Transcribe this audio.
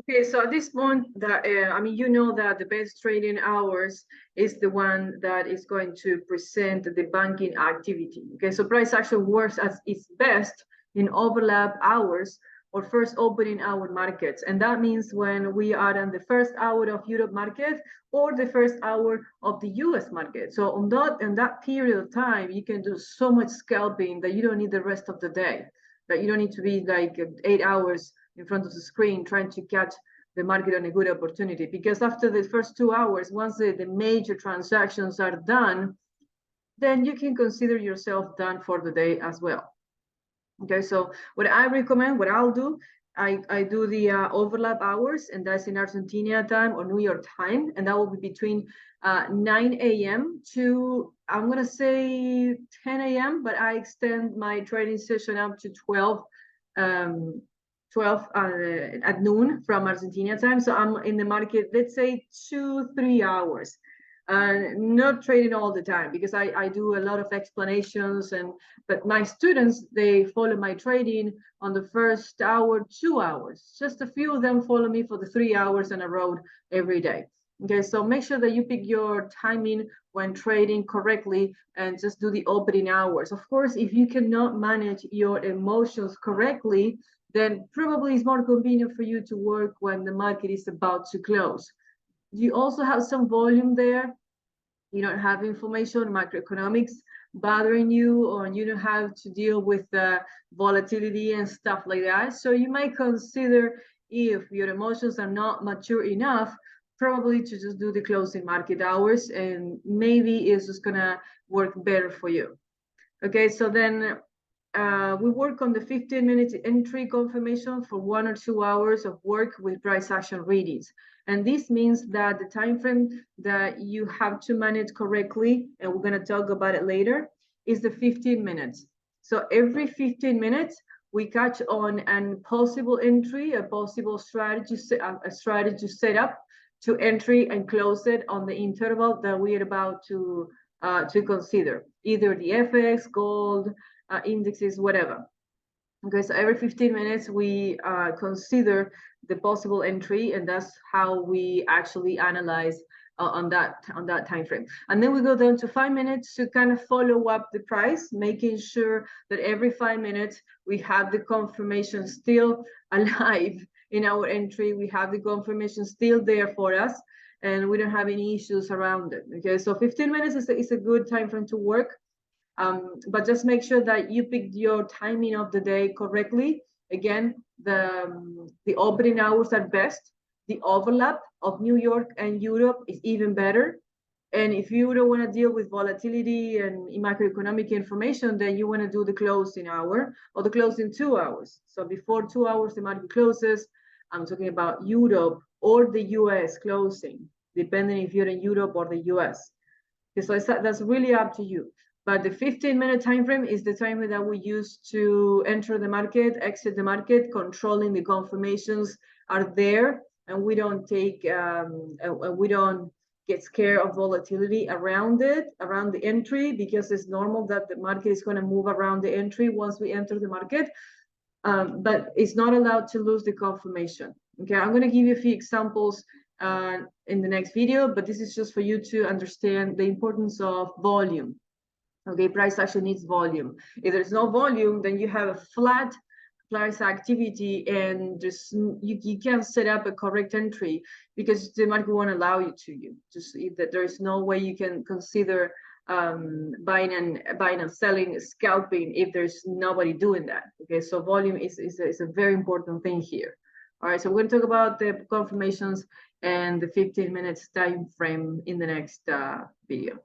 Okay, so at this point, that I mean, you know that the best trading hours is the one that is going to present the banking activity. Okay, so price action works as its best in overlap hours or first opening hour markets, and that means when we are in the first hour of Europe market or the first hour of the U.S. market. So on that period of time, you can do so much scalping that you don't need the rest of the day. That you don't need to be like 8 hours in front of the screen trying to catch the market on a good opportunity, because after the first 2 hours, once the major transactions are done, then you can consider yourself done for the day as well. Okay, so what I recommend, what I'll do, I do the overlap hours, and that's in Argentina time or New York time, and that will be between 9 a.m. to, I'm gonna say 10 a.m., but I extend my trading session up to 12 at noon from Argentina time. So I'm in the market, let's say 2-3 hours. Not trading all the time, because I do a lot of explanations, but my students, they follow my trading on the first hour, 2 hours. Just a few of them follow me for the 3 hours on a road every day. Okay, so make sure that you pick your timing when trading correctly and just do the opening hours. Of course, if you cannot manage your emotions correctly, then probably it's more convenient for you to work when the market is about to close. You also have some volume there. You don't have information, macroeconomics bothering you, or you don't have to deal with volatility and stuff like that. So you might consider, if your emotions are not mature enough, probably to just do the closing market hours, and maybe it's just gonna work better for you. Okay, so then we work on the 15-minute entry confirmation for 1 or 2 hours of work with price action readings. And this means that the time frame that you have to manage correctly, and we're going to talk about it later, is the 15 minutes. So every 15 minutes, we catch on a possible entry, a possible strategy, a strategy set up to entry and close it on the interval that we are about to consider, either the FX, gold, indexes, whatever. Okay, so every 15 minutes we consider the possible entry, and that's how we actually analyze on that time frame. And then we go down to 5 minutes to kind of follow up the price, making sure that every 5 minutes we have the confirmation still alive in our entry. We have the confirmation still there for us, and we don't have any issues around it. Okay, so 15 minutes is a good time frame to work. But just make sure that you pick your timing of the day correctly. Again, the opening hours are best. The overlap of New York and Europe is even better. And if you don't want to deal with volatility and macroeconomic information, then you want to do the closing hour or the closing 2 hours. So before 2 hours the market closes, I'm talking about Europe or the US closing, depending if you're in Europe or the US. So that's really up to you. But the 15-minute time frame is the time that we use to enter the market, exit the market, controlling the confirmations are there, and we don't take we don't get scared of volatility around the entry, because it's normal that the market is going to move around the entry once we enter the market. But it's not allowed to lose the confirmation. Okay, I'm going to give you a few examples in the next video, but this is just for you to understand the importance of volume. Okay, price action needs volume. If there's no volume, then you have a flat price activity, and just you can't set up a correct entry, because the market won't allow you to. That there is no way you can consider buying and selling, scalping, if there's nobody doing that. Okay, so volume is a very important thing here. All right, so we're going to talk about the confirmations and the 15 minutes time frame in the next video.